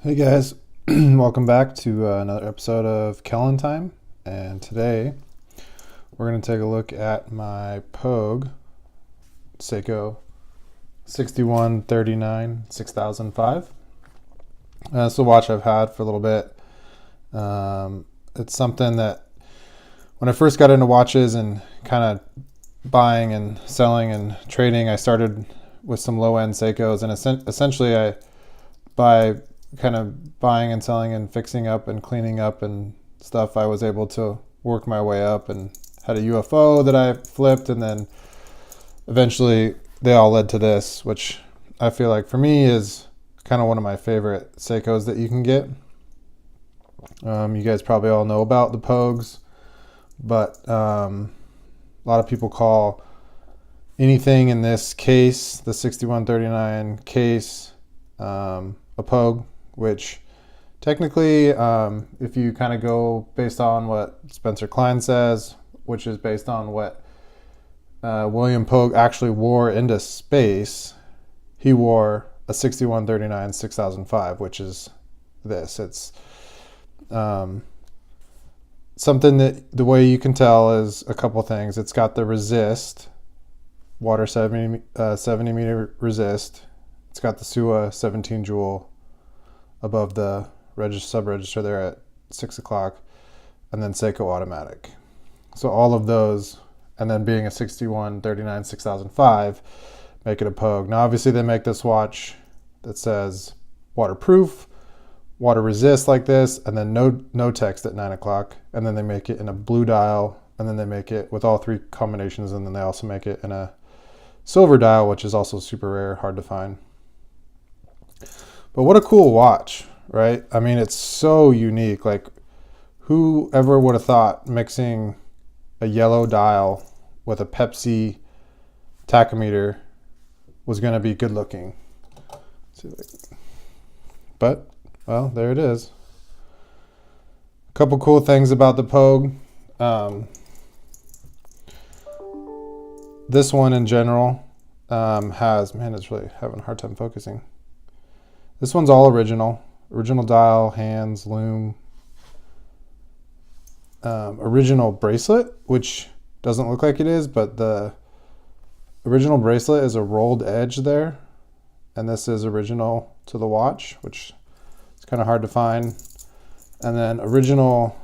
Hey guys, welcome back to another episode of Kellen Time. And today we're going to take a look at my Pogue Seiko 6139 6005. It's a watch I've had for a little bit. It's something that when I first got into watches and kind of buying and selling and trading, I started with some low-end Seikos, and essentially by kind of buying and selling and fixing up and cleaning up and stuff, I was able to work my way up and had a UFO that I flipped, and then eventually they all led to this, which I feel like for me is kind of one of my favorite Seikos that you can get. You guys probably all know about the Pogues, but a lot of people call anything in this case, the 6139 case, a Pogue, which technically, if you kind of go based on what Spencer Klein says, which is based on what William Pogue actually wore into space, he wore a 6139 6005, which is this. It's something that the way you can tell is a couple things. It's got the resist, water 70 meter resist. It's got the SUA 17 jewel above the sub-register there at 6 o'clock, and then Seiko automatic. So all of those, and then being a 6139 6005, make it a Pogue. Now obviously they make this watch that says waterproof, water resist like this, and then no text at 9 o'clock, and then they make it in a blue dial, and then they make it with all three combinations, and then they also make it in a silver dial, which is also super rare, hard to find. But what a cool watch, right? I mean, it's so unique. Like, whoever would have thought mixing a yellow dial with a Pepsi tachometer was going to be good looking. But, well, there it is. A couple cool things about the Pogue. This one in general has, man, it's really having a hard time focusing. This one's all original dial, hands, loom, original bracelet, which doesn't look like it is, but the original bracelet is a rolled edge there, and this is original to the watch, which is kind of hard to find. And then original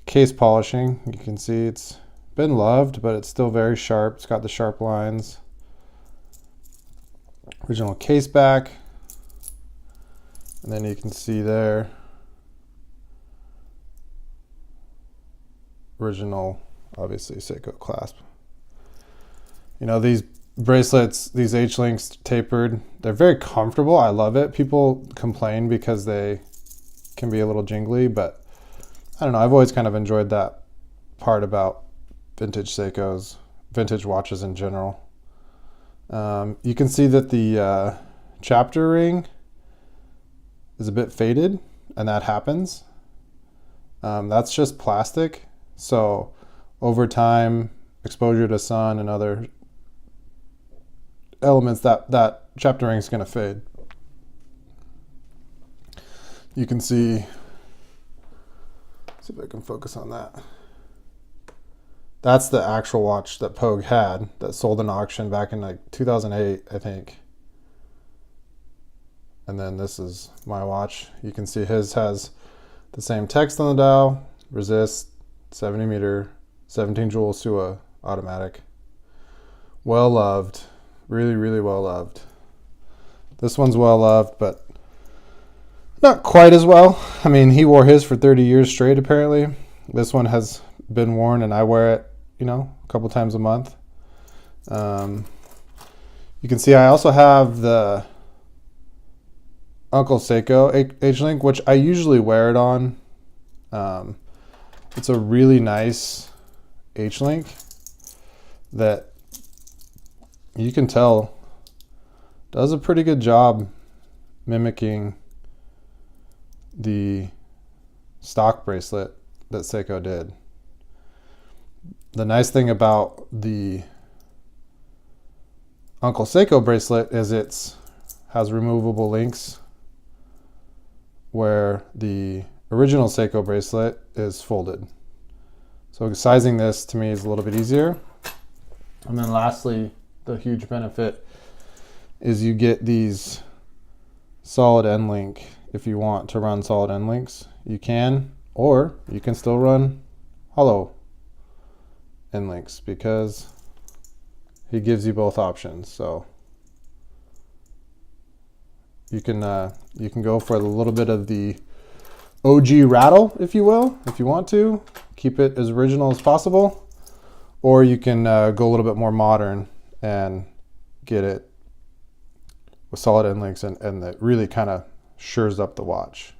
case polishing. You can see it's been loved, but it's still very sharp. It's got the sharp lines. Original case back. And then you can see there, original, obviously, Seiko clasp. You know, these bracelets, these H-links tapered, they're very comfortable. I love it. People complain because they can be a little jingly, but I don't know. I've always kind of enjoyed that part about vintage Seikos, vintage watches in general. You can see that the chapter ring is a bit faded, and that happens. That's just plastic. So over time, exposure to sun and other elements, that chapter ring is going to fade. You can see if I can focus on that. That's the actual watch that Pogue had that sold in auction back in like 2008, I think. And then this is my watch. You can see his has the same text on the dial, resist, 70 meter, 17 jewel SUA automatic. Well loved, really, really well loved. This one's well loved, but not quite as well. I mean, he wore his for 30 years straight, apparently. This one has been worn, and I wear it, you know, a couple times a month. You can see I also have the Uncle Seiko H-Link, which I usually wear it on. It's a really nice H-Link that you can tell does a pretty good job mimicking the stock bracelet that Seiko did. The nice thing about the Uncle Seiko bracelet is it's has removable links where the original Seiko bracelet is folded. So sizing this to me is a little bit easier. And then lastly, the huge benefit is you get these solid end link. If you want to run solid end links, you can, or you can still run hollow end links because he gives you both options. So you can go for a little bit of the OG rattle, if you will, if you want to keep it as original as possible, or you can go a little bit more modern and get it with solid end links, and that really kind of shores up the watch.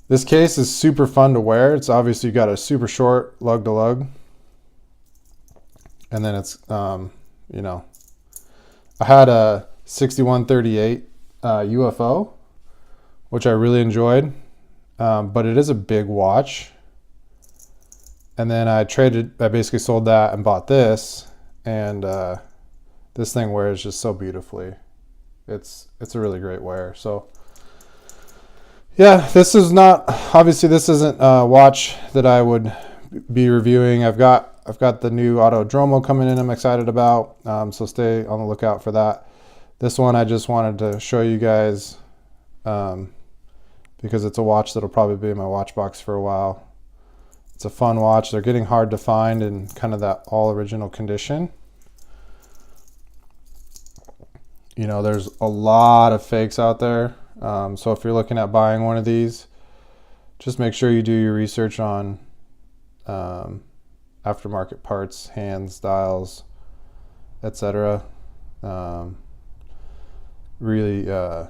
This case is super fun to wear. It's obviously got a super short lug to lug, and then it's you know, I had a 6138 UFO, which I really enjoyed, but it is a big watch. And then I basically sold that and bought this, and this thing wears just so beautifully. It's a really great wear. So yeah, this isn't a watch that I would be reviewing. I've got the new Autodromo coming in I'm excited about, so stay on the lookout for that. This one I just wanted to show you guys because it's a watch that'll probably be in my watch box for a while. It's a fun watch. They're getting hard to find in kind of that all original condition. You know, there's a lot of fakes out there. So if you're looking at buying one of these, just make sure you do your research on aftermarket parts, hands, dials, etc. Really, they're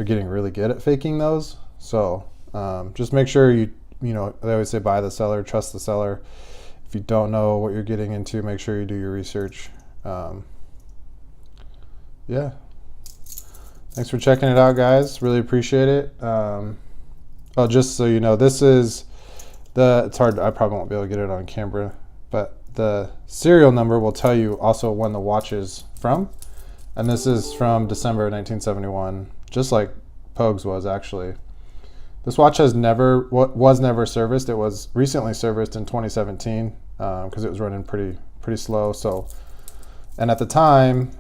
getting really good at faking those. So just make sure you know, they always say buy the seller, trust the seller. If you don't know what you're getting into, make sure you do your research. Yeah. Thanks for checking it out, guys. Really appreciate it. Oh, just so you know, this is it's hard, I probably won't be able to get it on camera, but the serial number will tell you also when the watch is from. And this is from December 1971, just like Pogue's was actually. This watch was never serviced. It was recently serviced in 2017 because it was running pretty slow. So, and at the time,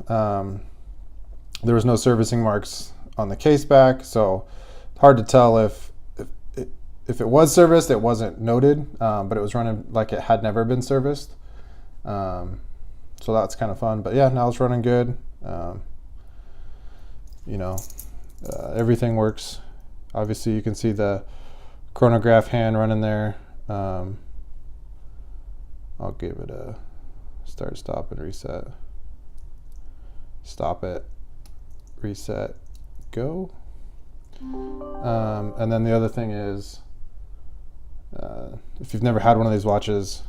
there was no servicing marks on the case back, so hard to tell if it was serviced. It wasn't noted, but it was running like it had never been serviced. So that's kind of fun. But yeah, now it's running good. You know, everything works. Obviously, you can see the chronograph hand running there. I'll give it a start, stop, and reset. Stop it, reset, go. And then the other thing is, if you've never had one of these watches,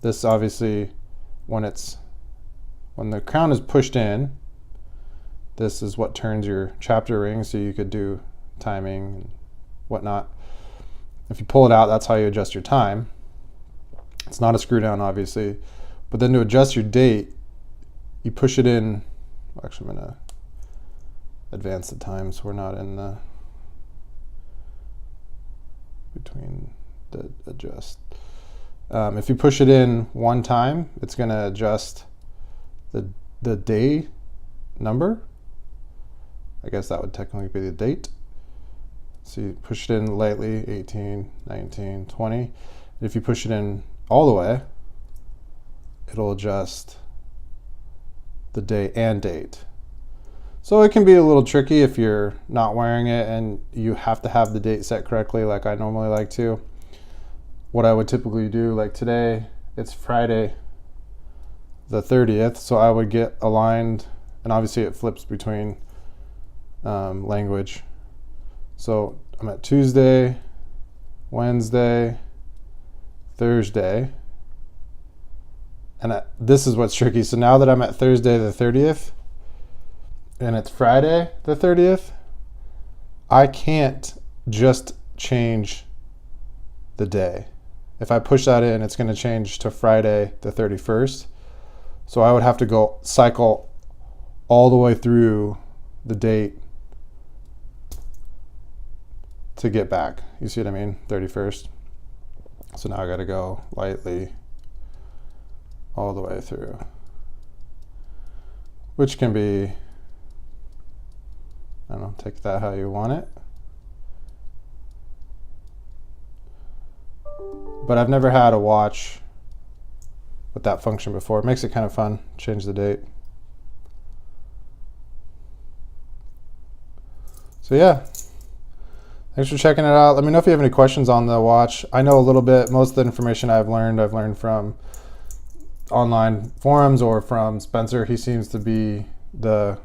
this obviously, when the crown is pushed in, this is what turns your chapter ring, so you could do timing and whatnot. If you pull it out, that's how you adjust your time. It's not a screw down, obviously, but then to adjust your date, you push it in. Actually, I'm gonna advance the time so we're not in the between the adjust. If you push it in one time, it's gonna adjust the day number. I guess that would technically be the date. So you push it in lightly, 18, 19, 20. If you push it in all the way, it'll adjust the day and date. So it can be a little tricky if you're not wearing it and you have to have the date set correctly, like I normally like to. What I would typically do, like today, it's Friday the 30th, so I would get aligned, and obviously it flips between language. So I'm at Tuesday, Wednesday, Thursday, and this is what's tricky. So now that I'm at Thursday the 30th and it's Friday the 30th, I can't just change the day. If I push that in, it's going to change to Friday the 31st. So I would have to go cycle all the way through the date to get back. You see what I mean? 31st. So now I got to go lightly all the way through, which can be, I don't know, take that how you want it. But I've never had a watch with that function before. It makes it kind of fun. Change the date. So yeah, thanks for checking it out. Let me know if you have any questions on the watch. I know a little bit. Most of the information I've learned from online forums or from Spencer. He seems to be the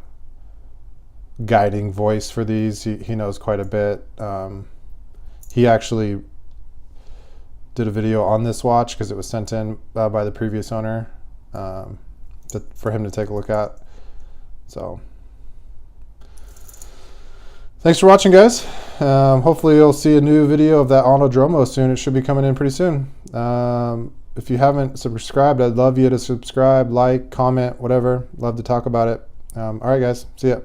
guiding voice for these. He knows quite a bit. He actually did a video on this watch because it was sent in by the previous owner for him to take a look at. So thanks for watching, guys. Hopefully you'll see a new video of that Autodromo soon. It should be coming in pretty soon. If you haven't subscribed, I'd love you to subscribe, like, comment, whatever. Love to talk about it. All right, guys. See ya.